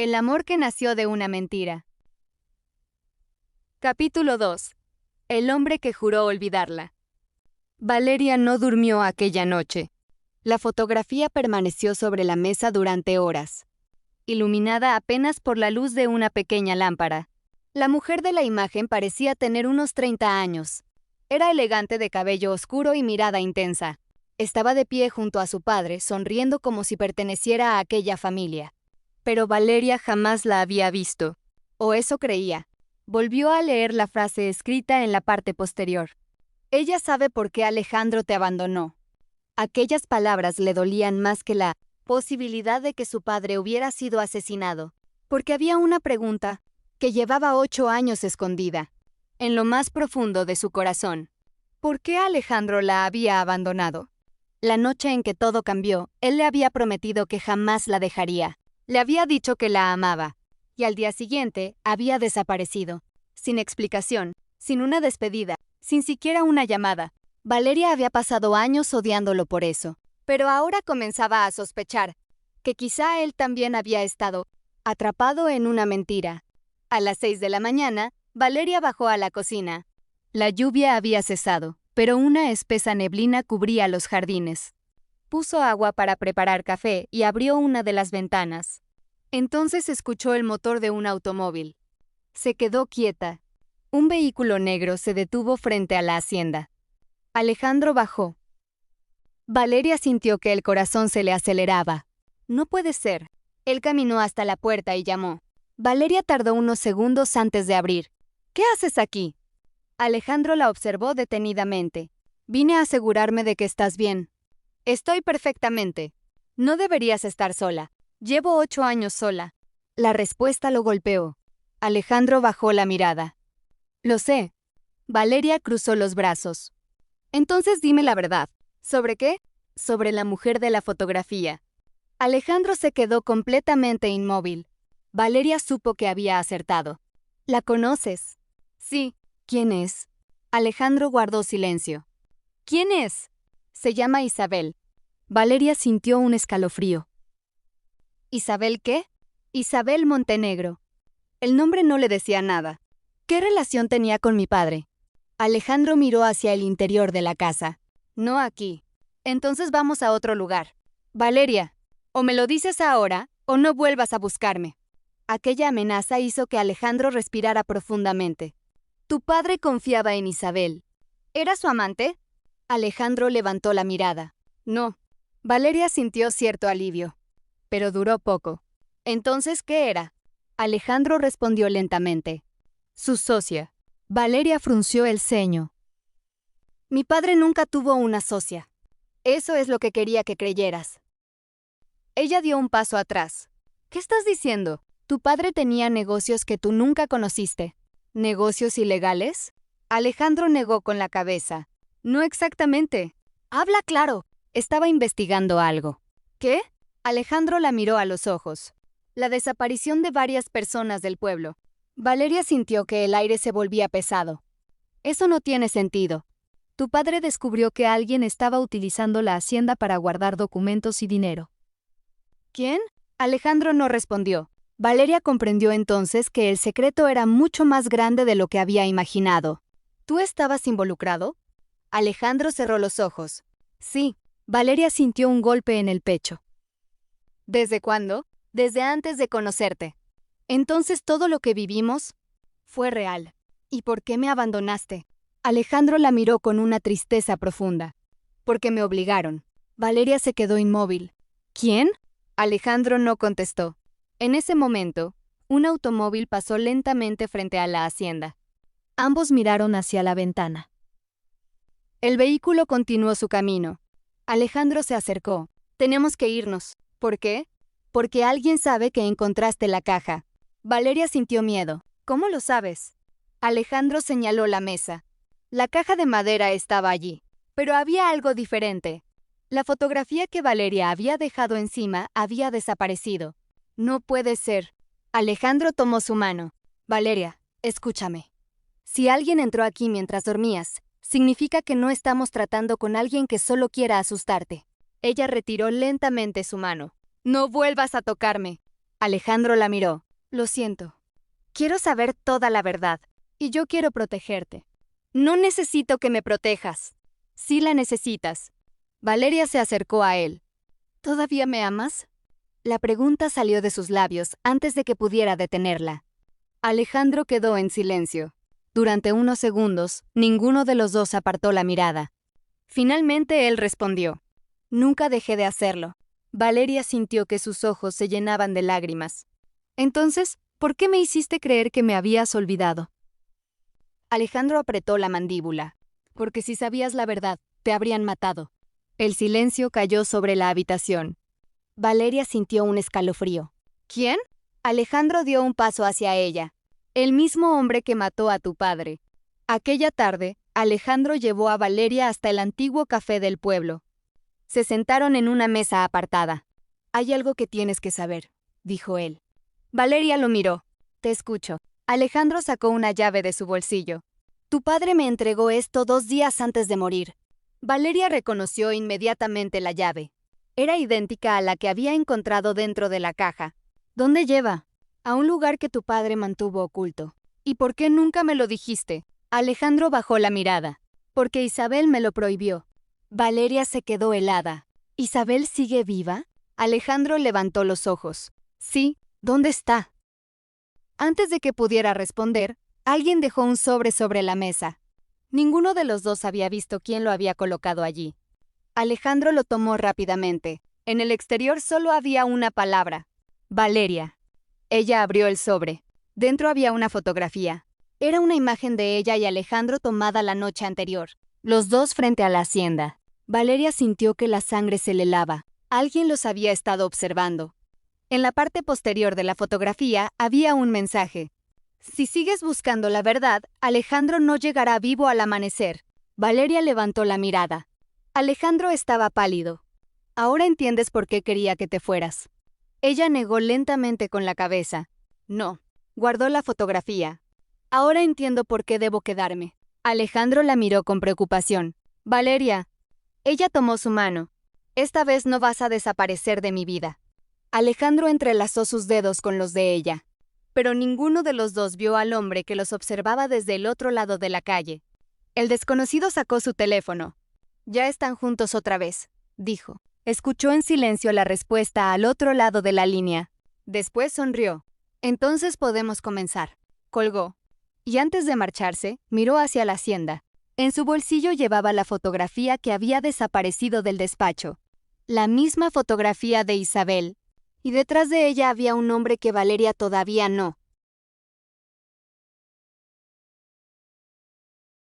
El amor que nació de una mentira. Capítulo 2. El hombre que juró olvidarla. Valeria no durmió aquella noche. La fotografía permaneció sobre la mesa durante horas, iluminada apenas por la luz de una pequeña lámpara. La mujer de la imagen parecía tener unos 30 años. Era elegante, de cabello oscuro y mirada intensa. Estaba de pie junto a su padre, sonriendo como si perteneciera a aquella familia. Pero Valeria jamás la había visto, o eso creía. Volvió a leer la frase escrita en la parte posterior. Ella sabe por qué Alejandro te abandonó. Aquellas palabras le dolían más que la posibilidad de que su padre hubiera sido asesinado, porque había una pregunta que llevaba 8 años escondida, en lo más profundo de su corazón. ¿Por qué Alejandro la había abandonado? La noche en que todo cambió, él le había prometido que jamás la dejaría. Le había dicho que la amaba, y al día siguiente había desaparecido, sin explicación, sin una despedida, sin siquiera una llamada. Valeria había pasado años odiándolo por eso, pero ahora comenzaba a sospechar que quizá él también había estado atrapado en una mentira. A las 6 de la mañana, Valeria bajó a la cocina. La lluvia había cesado, pero una espesa neblina cubría los jardines. Puso agua para preparar café y abrió una de las ventanas. Entonces escuchó el motor de un automóvil. Se quedó quieta. Un vehículo negro se detuvo frente a la hacienda. Alejandro bajó. Valeria sintió que el corazón se le aceleraba. No puede ser. Él caminó hasta la puerta y llamó. Valeria tardó unos segundos antes de abrir. ¿Qué haces aquí? Alejandro la observó detenidamente. Vine a asegurarme de que estás bien. Estoy perfectamente. No deberías estar sola. Llevo 8 años sola. La respuesta lo golpeó. Alejandro bajó la mirada. Lo sé. Valeria cruzó los brazos. Entonces dime la verdad. ¿Sobre qué? Sobre la mujer de la fotografía. Alejandro se quedó completamente inmóvil. Valeria supo que había acertado. ¿La conoces? Sí. ¿Quién es? Alejandro guardó silencio. ¿Quién es? Se llama Isabel. Valeria sintió un escalofrío. ¿Isabel qué? Isabel Montenegro. El nombre no le decía nada. ¿Qué relación tenía con mi padre? Alejandro miró hacia el interior de la casa. No aquí. Entonces vamos a otro lugar. Valeria, o me lo dices ahora, o no vuelvas a buscarme. Aquella amenaza hizo que Alejandro respirara profundamente. Tu padre confiaba en Isabel. ¿Era su amante? Alejandro levantó la mirada. No. Valeria sintió cierto alivio. Pero duró poco. ¿Entonces qué era? Alejandro respondió lentamente. Su socia. Valeria frunció el ceño. Mi padre nunca tuvo una socia. Eso es lo que quería que creyeras. Ella dio un paso atrás. ¿Qué estás diciendo? Tu padre tenía negocios que tú nunca conociste. ¿Negocios ilegales? Alejandro negó con la cabeza. No exactamente. Habla claro. Estaba investigando algo. ¿Qué? Alejandro la miró a los ojos. La desaparición de varias personas del pueblo. Valeria sintió que el aire se volvía pesado. Eso no tiene sentido. Tu padre descubrió que alguien estaba utilizando la hacienda para guardar documentos y dinero. ¿Quién? Alejandro no respondió. Valeria comprendió entonces que el secreto era mucho más grande de lo que había imaginado. ¿Tú estabas involucrado? Alejandro cerró los ojos. Sí. Valeria sintió un golpe en el pecho. ¿Desde cuándo? Desde antes de conocerte. Entonces todo lo que vivimos fue real. ¿Y por qué me abandonaste? Alejandro la miró con una tristeza profunda. Porque me obligaron. Valeria se quedó inmóvil. ¿Quién? Alejandro no contestó. En ese momento, un automóvil pasó lentamente frente a la hacienda. Ambos miraron hacia la ventana. El vehículo continuó su camino. Alejandro se acercó. Tenemos que irnos. ¿Por qué? Porque alguien sabe que encontraste la caja. Valeria sintió miedo. ¿Cómo lo sabes? Alejandro señaló la mesa. La caja de madera estaba allí, pero había algo diferente. La fotografía que Valeria había dejado encima había desaparecido. No puede ser. Alejandro tomó su mano. Valeria, escúchame. Si alguien entró aquí mientras dormías, significa que no estamos tratando con alguien que solo quiera asustarte. Ella retiró lentamente su mano. No vuelvas a tocarme. Alejandro la miró. Lo siento. Quiero saber toda la verdad. Y yo quiero protegerte. No necesito que me protejas. Sí la necesitas. Valeria se acercó a él. ¿Todavía me amas? La pregunta salió de sus labios antes de que pudiera detenerla. Alejandro quedó en silencio. Durante unos segundos, ninguno de los dos apartó la mirada. Finalmente él respondió. Nunca dejé de hacerlo. Valeria sintió que sus ojos se llenaban de lágrimas. Entonces, ¿por qué me hiciste creer que me habías olvidado? Alejandro apretó la mandíbula. Porque si sabías la verdad, te habrían matado. El silencio cayó sobre la habitación. Valeria sintió un escalofrío. ¿Quién? Alejandro dio un paso hacia ella. El mismo hombre que mató a tu padre. Aquella tarde, Alejandro llevó a Valeria hasta el antiguo café del pueblo. Se sentaron en una mesa apartada. Hay algo que tienes que saber, dijo él. Valeria lo miró. Te escucho. Alejandro sacó una llave de su bolsillo. Tu padre me entregó esto 2 días antes de morir. Valeria reconoció inmediatamente la llave. Era idéntica a la que había encontrado dentro de la caja. ¿Dónde lleva? A un lugar que tu padre mantuvo oculto. ¿Y por qué nunca me lo dijiste? Alejandro bajó la mirada. Porque Isabel me lo prohibió. Valeria se quedó helada. ¿Isabel sigue viva? Alejandro levantó los ojos. Sí, ¿dónde está? Antes de que pudiera responder, alguien dejó un sobre la mesa. Ninguno de los dos había visto quién lo había colocado allí. Alejandro lo tomó rápidamente. En el exterior solo había una palabra. Valeria. Ella abrió el sobre. Dentro había una fotografía. Era una imagen de ella y Alejandro tomada la noche anterior. Los dos frente a la hacienda. Valeria sintió que la sangre se le helaba. Alguien los había estado observando. En la parte posterior de la fotografía había un mensaje. Si sigues buscando la verdad, Alejandro no llegará vivo al amanecer. Valeria levantó la mirada. Alejandro estaba pálido. Ahora entiendes por qué quería que te fueras. Ella negó lentamente con la cabeza. No. Guardó la fotografía. Ahora entiendo por qué debo quedarme. Alejandro la miró con preocupación. Valeria. Ella tomó su mano. Esta vez no vas a desaparecer de mi vida. Alejandro entrelazó sus dedos con los de ella. Pero ninguno de los dos vio al hombre que los observaba desde el otro lado de la calle. El desconocido sacó su teléfono. Ya están juntos otra vez, dijo. Escuchó en silencio la respuesta al otro lado de la línea. Después sonrió. Entonces podemos comenzar. Colgó. Y antes de marcharse, miró hacia la hacienda. En su bolsillo llevaba la fotografía que había desaparecido del despacho. La misma fotografía de Isabel. Y detrás de ella había un hombre que Valeria todavía no